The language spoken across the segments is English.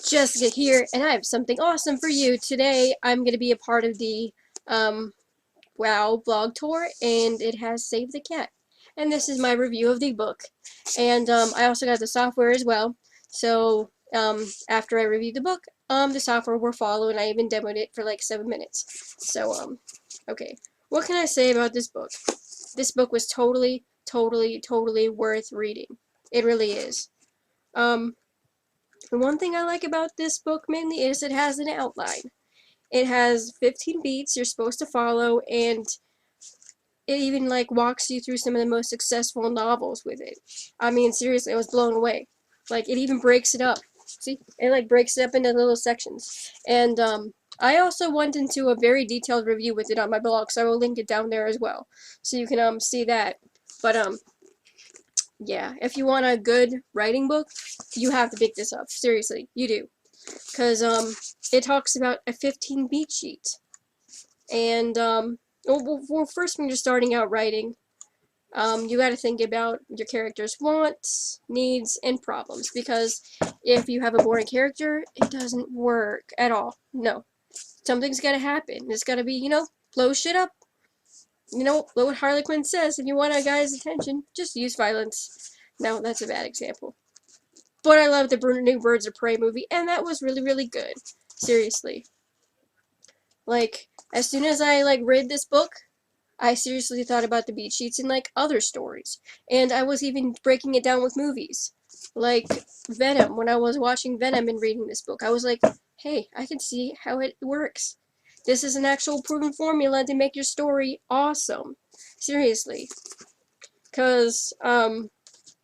Jessica here, and I have something awesome for you. Today, I'm going to be a part of the WoW blog tour, and it has Save the Cat. And this is my review of the book. And I also got the software as well. So after I reviewed the book, the software will follow, and I even demoed it for like 7 minutes. So, okay. What can I say about this book? This book was totally worth reading. It really is. The one thing I like about this book mainly is it has an outline. It has 15 beats you're supposed to follow, and it even like walks you through some of the most successful novels with it. I mean, seriously, I was blown away. Like, it even breaks it up. See? It like breaks it up into little sections. And I also went into a very detailed review with it on my blog, so I will link it down there as well. So you can see that. But yeah, if you want a good writing book, you have to pick this up. Seriously, you do. Because it talks about a 15 beat sheet. And well, first when you're starting out writing, you got to think about your character's wants, needs, and problems. Because if you have a boring character, it doesn't work at all. No. Something's got to happen. It's got to be, blow shit up. What Harley Quinn says, if you want a guy's attention, just use violence. No, that's a bad example. But I love the new Birds of Prey movie, and that was really good. Seriously. Like, as soon as I, read this book, I seriously thought about the beat sheets in, other stories. And I was even breaking it down with movies. Like, Venom. When I was watching Venom and reading this book, I was like, hey, I can see how it works. This is an actual proven formula to make your story awesome. Seriously. Because,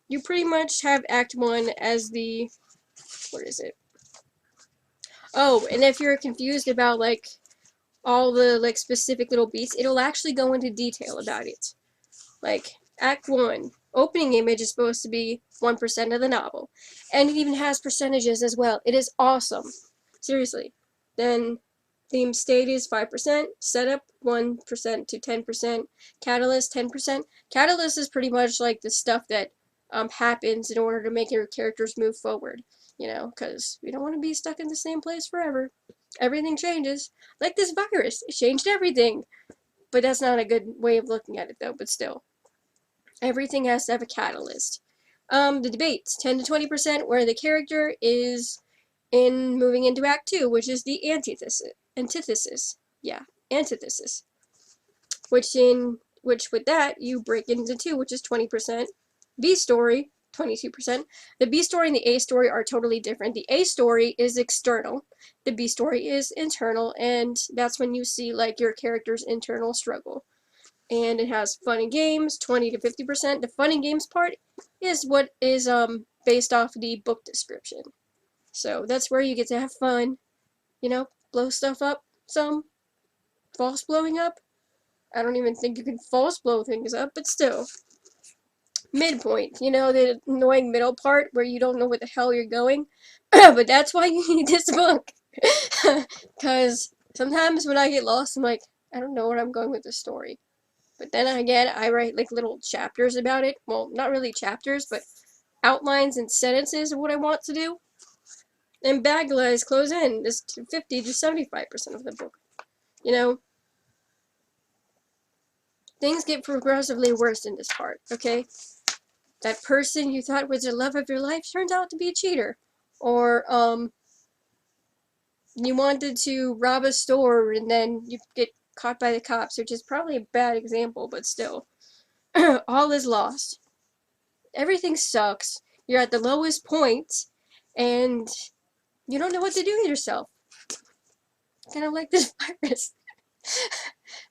you pretty much have Act 1 as the... What is it? Oh, and if you're confused about, all the, specific little beats, it'll actually go into detail about it. Like, Act 1, opening image is supposed to be 1% of the novel. And it even has percentages as well. It is awesome. Seriously. Then, theme state is 5%, setup 1% to 10%, catalyst 10%. Catalyst is pretty much like the stuff that happens in order to make your characters move forward. Because we don't want to be stuck in the same place forever. Everything changes. Like this virus. It changed everything. But that's not a good way of looking at it, though. But still. Everything has to have a catalyst. The debates. 10 to 20% where the character is in moving into Act 2, which is the antithesis. Yeah, antithesis. Which with that, you break into 2, which is 20%. B story, 22%. The B story and the A story are totally different. The A story is external. The B story is internal, and that's when you see, your character's internal struggle. And it has fun and games, 20 to 50%. The fun and games part is what is, based off the book description. So, that's where you get to have fun, blow stuff up some. False blowing up. I don't even think you can false blow things up, but still. Midpoint, the annoying middle part where you don't know where the hell you're going. But that's why you need this book. Because sometimes when I get lost, I'm like, I don't know where I'm going with the story. But then again, I write little chapters about it. Well, not really chapters, but outlines and sentences of what I want to do. And Bagley's close in this 50 to 75% of the book. Things get progressively worse in this part, okay? That person you thought was the love of your life turns out to be a cheater. Or, you wanted to rob a store and then you get caught by the cops, which is probably a bad example, but still. All is lost. Everything sucks. You're at the lowest point, and you don't know what to do with yourself. Kind of like this virus.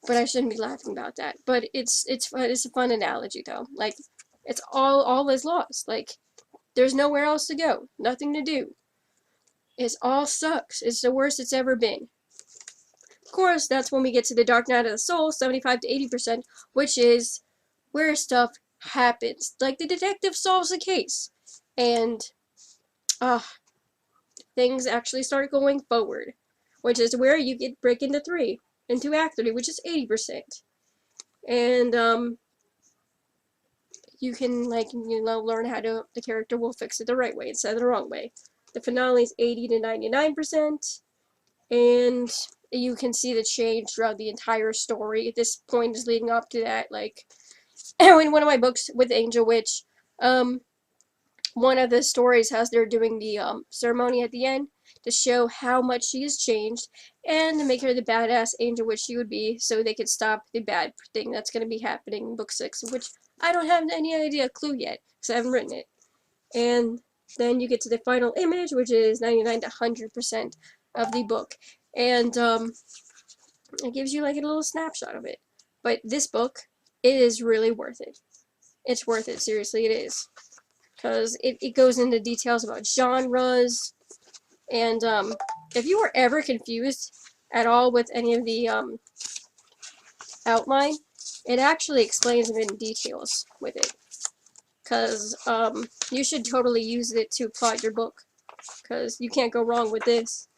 But I shouldn't be laughing about that. But it's a fun analogy, though. It's all is lost. There's nowhere else to go. Nothing to do. It all sucks. It's the worst it's ever been. Of course, that's when we get to the Dark Night of the Soul, 75 to 80%, which is where stuff happens. The detective solves the case. And, things actually start going forward. Which is where you break into Act 3, which is 80%. And, you can, learn how the character will fix it the right way instead of the wrong way. The finale is 80 to 99%, and you can see the change throughout the entire story. At this point is leading up to that, like, in one of my books with AngelWitch, one of the stories has they're doing the ceremony at the end to show how much she has changed and to make her the badass angel which she would be, so they could stop the bad thing that's going to be happening in book 6, which I don't have any clue yet because I haven't written it. And then you get to the final image, which is 99 to 100% of the book, and it gives you like a little snapshot of it. But this book, it is really worth it. It's worth it, seriously, it is. Because it goes into details about genres, and if you were ever confused at all with any of the outline, it actually explains them in details with it. Because you should totally use it to plot your book, because you can't go wrong with this.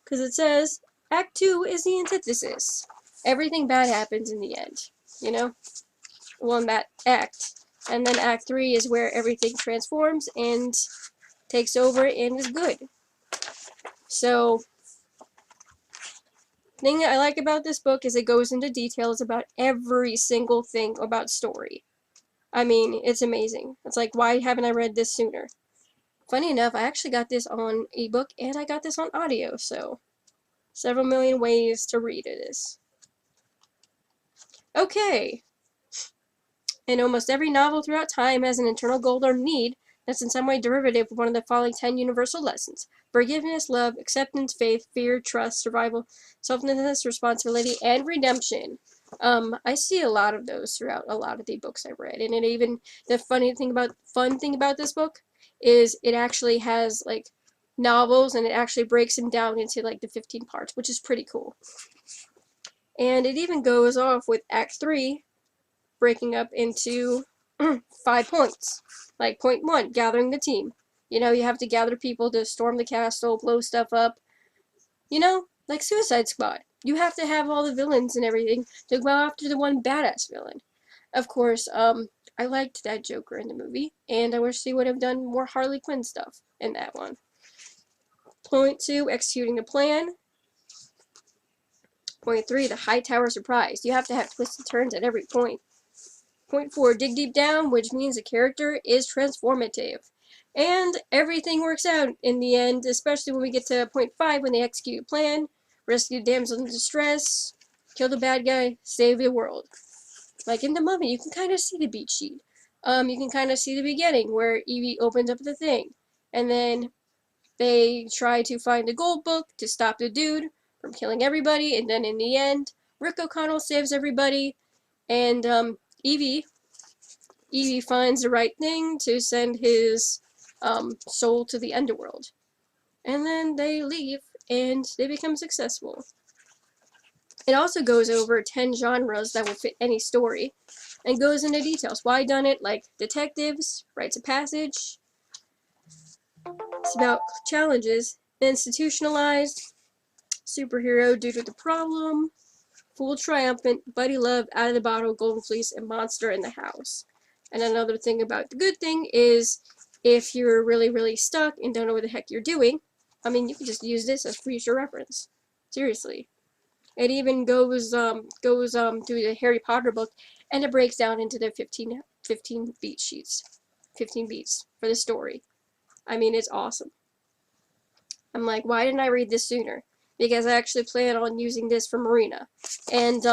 Because it says, Act 2 is the antithesis. Everything bad happens in the end, you know? Well, in that act. And then Act 3 is where everything transforms and takes over and is good. So, the thing that I like about this book is it goes into details about every single thing about story. I mean, it's amazing. It's like, why haven't I read this sooner? Funny enough, I actually got this on ebook and I got this on audio, so several million ways to read it is. Okay. And almost every novel throughout time has an internal goal or need that's in some way derivative of one of the following 10 universal lessons: forgiveness, love, acceptance, faith, fear, trust, survival, selflessness, responsibility, and redemption. I see a lot of those throughout a lot of the books I've read, and the fun thing about this book is it actually has like novels, and it actually breaks them down into like the 15 parts, which is pretty cool. And it even goes off with Act 3 breaking up into 5 points. Like, point 1, gathering the team. You know, you have to gather people to storm the castle, blow stuff up. You know, like Suicide Squad. You have to have all the villains and everything to go after the one badass villain. Of course, I liked that Joker in the movie, and I wish they would have done more Harley Quinn stuff in that one. Point 2, executing the plan. Point 3, the high tower surprise. You have to have twists and turns at every point. Point 4, dig deep down, which means the character is transformative. And everything works out in the end, especially when we get to point 5, when they execute a plan, rescue the damsel in distress, kill the bad guy, save the world. Like in The Mummy, you can kind of see the beat sheet. You can kind of see the beginning, where Evie opens up the thing. And then they try to find the gold book to stop the dude from killing everybody, and then in the end, Rick O'Connell saves everybody, and Evie finds the right thing to send his soul to the underworld. And then they leave, and they become successful. It also goes over 10 genres that will fit any story, and goes into details. Why done it, like detectives, rites of passage. It's about challenges, institutionalized, superhero, dude with a problem, fool triumphant, buddy love, out of the bottle, golden fleece, and monster in the house. And another thing about the good thing is, if you're really, really stuck and don't know what the heck you're doing, I mean, you can just use this as future reference. Seriously. It even goes through the Harry Potter book, and it breaks down into the 15 beat sheets. 15 beats for the story. I mean, it's awesome. I'm like, why didn't I read this sooner? Because I actually plan on using this for Marina. And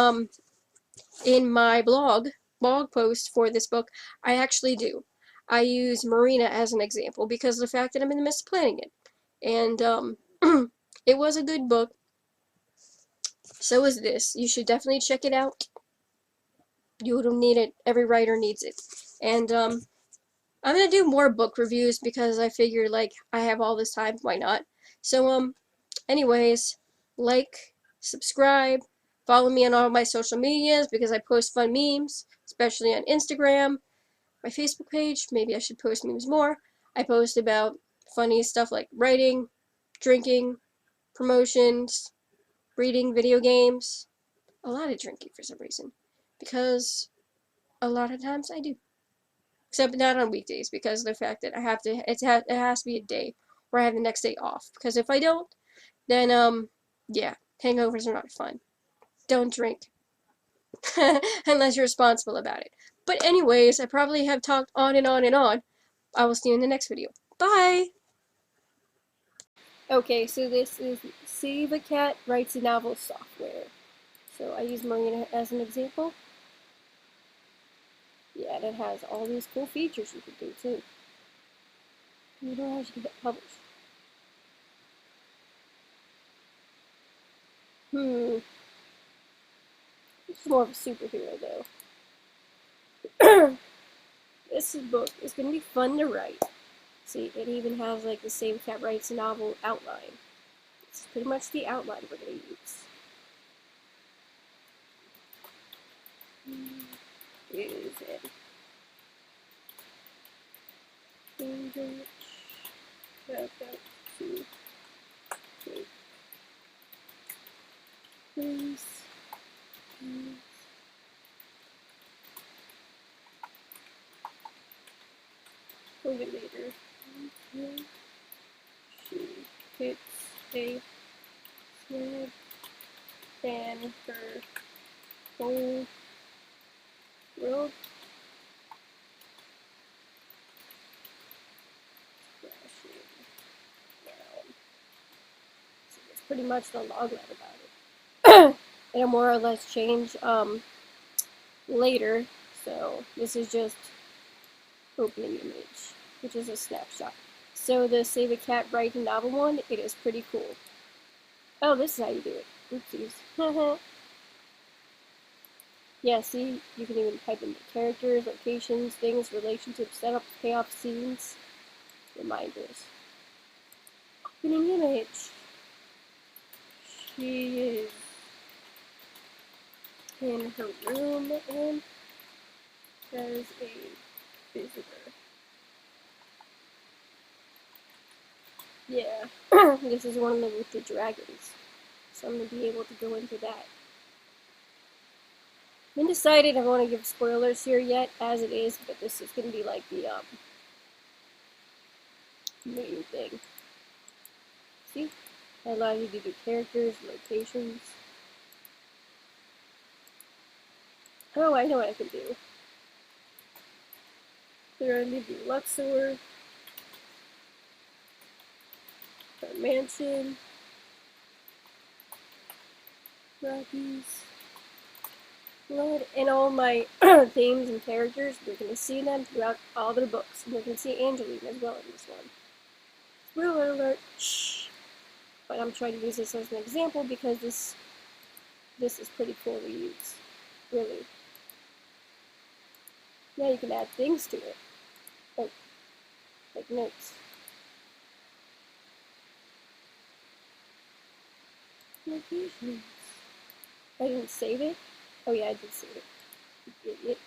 in my blog post for this book, I actually do. I use Marina as an example because of the fact that I'm in the midst of planning it. And it was a good book. So is this. You should definitely check it out. You don't need it. Every writer needs it. And I'm gonna do more book reviews because I figured, like, I have all this time, why not? So anyways, like, subscribe, follow me on all my social medias because I post fun memes, especially on Instagram. My Facebook page, maybe I should post memes more. I post about funny stuff like writing, drinking, promotions, reading, video games. A lot of drinking for some reason, because a lot of times I do. Except not on weekdays, because of the fact that it has to be a day or I have the next day off. Because if I don't, then, yeah, hangovers are not fun. Don't drink. Unless you're responsible about it. But anyways, I probably have talked on and on and on. I will see you in the next video. Bye! Okay, so this is Save a Cat Writes a Novel software. So I use Marina as an example. Yeah, and it has all these cool features you can do too. You know how you can get published. This is more of a superhero though. This book is going to be fun to write. See, it even has like the Save a Cat Writes a Novel outline. It's pretty much the outline we're going to use. Is it? AngelWitch. Welcome to take please. Later. She hits a snag and her whole world crashing down. So that's pretty much the log line about it. It'll more or less change later. So this is just opening image, which is a snapshot. So the Save a Cat Write a Novel one, it is pretty cool. Oh, this is how you do it. Oopsies. Yeah, see, you can even type in the characters, locations, things, relationships, setups, payoff scenes, reminders. Opening image. She is in her room and has a visitor. Yeah, this is one of them with the dragons, so I'm going to be able to go into that. I haven't decided I want to give spoilers here yet, as it is, but this is going to be like the main thing. See? I allow you to do characters, locations. Oh, I know what I can do. There I need to do Luxor, our mansion, Rockies, blood, and all my themes and characters. We're going to see them throughout all their books. And we're going to see Angeline as well in this one. Spoiler alert! Shh. But I'm trying to use this as an example because this is pretty cool to use. Really. Now you can add things to it. Like notes. Locations. I didn't save it? Oh yeah, I did save it. You idiot.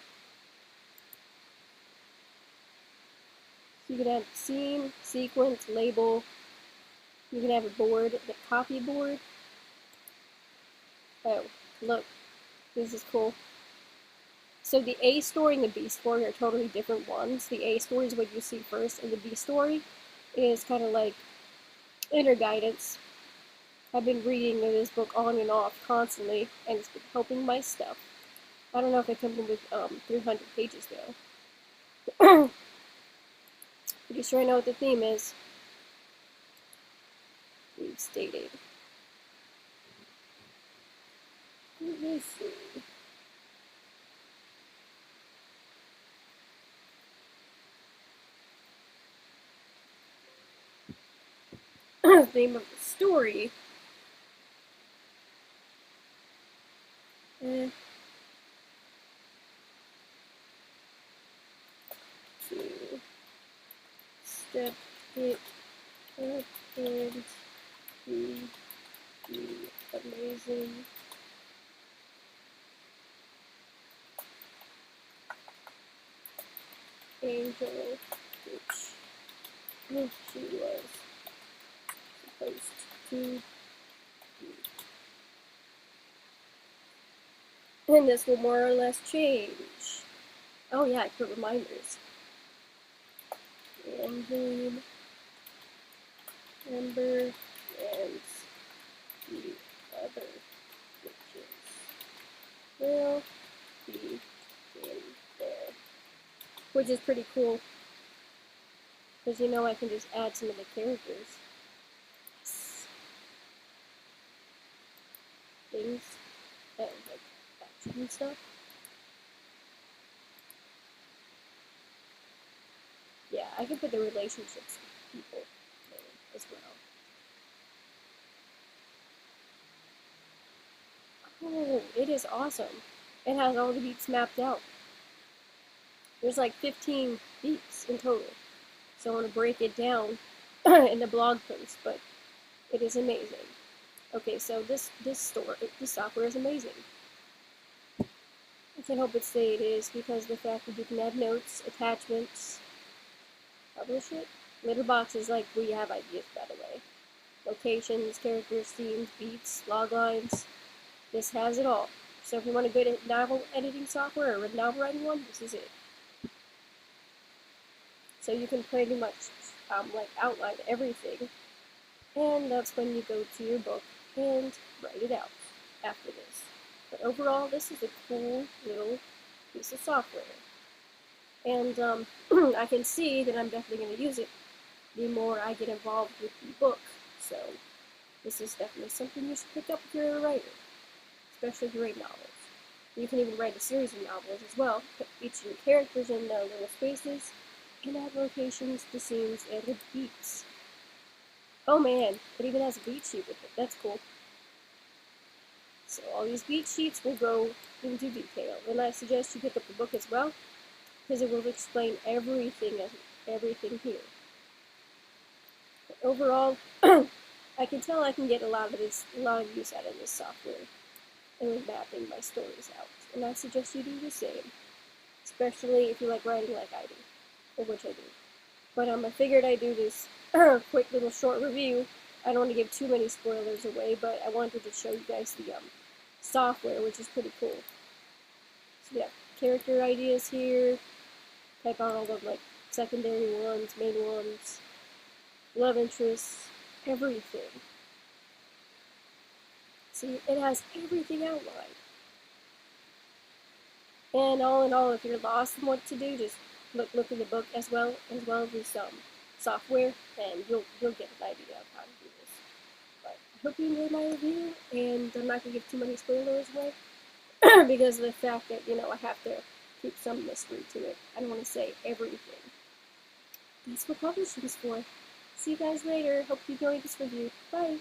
So you can add scene, sequence, label. You can have a board, the copy board. Oh, look. This is cool. So the A story and the B story are totally different ones. The A story is what you see first, and the B story is kind of like inner guidance. I've been reading this book on and off constantly, and it's been helping my stuff. I don't know if it comes in with 300 pages though. Pretty sure I know what the theme is. We've stated. Let me see. Theme of the story. To step it up and be amazing. Angel, which she was supposed to be. And this will more or less change. Oh yeah, I put reminders. And then Ember and the other witches will be in there. Which is pretty cool. Because you know I can just add some of the characters. Yes. Things. Like action and stuff. Yeah, I can put the relationships with people there as well. Oh, it is awesome. It has all the beats mapped out. There's like 15 beats in total. So I want to break it down in the blog post, but it is amazing. Okay, so this software is amazing. I can't help but say it is because the fact that you can add notes, attachments, publish it. Little boxes like where you have ideas, by the way. Locations, characters, themes, beats, log lines. This has it all. So if you want a good novel editing software or a novel writing one, this is it. So you can pretty much like outline everything, and that's when you go to your book and write it out after this. But overall, this is a cool little piece of software, and I can see that I'm definitely going to use it the more I get involved with the book. So this is definitely something you should pick up if you're a writer, especially if you write novels. You can even write a series of novels as well, put each of your characters in the little spaces, and add locations, the scenes, and the beats. Oh man, it even has a beat sheet with it. That's cool. So all these beat sheets will go into detail, and I suggest you pick up the book as well, because it will explain everything here. But overall, I can tell I can get a lot of use out of this software, and with mapping my stories out. And I suggest you do the same, especially if you like writing like I do, or which I do. But I figured I'd do this quick little short review. I don't want to give too many spoilers away, but I wanted to show you guys the software, which is pretty cool. So we have character ideas here, type out all the like secondary ones, main ones, love interests, everything. See, it has everything outlined. And all in all, if you're lost in what to do, just look in the book as well as this software, and you'll get an idea of how to do this. But I hope you enjoyed my review, and I'm not gonna give too many spoilers away because of the fact that I have to keep some mystery to it. I don't want to say everything. That's what publishing is for. See you guys later. Hope you enjoyed this review. Bye.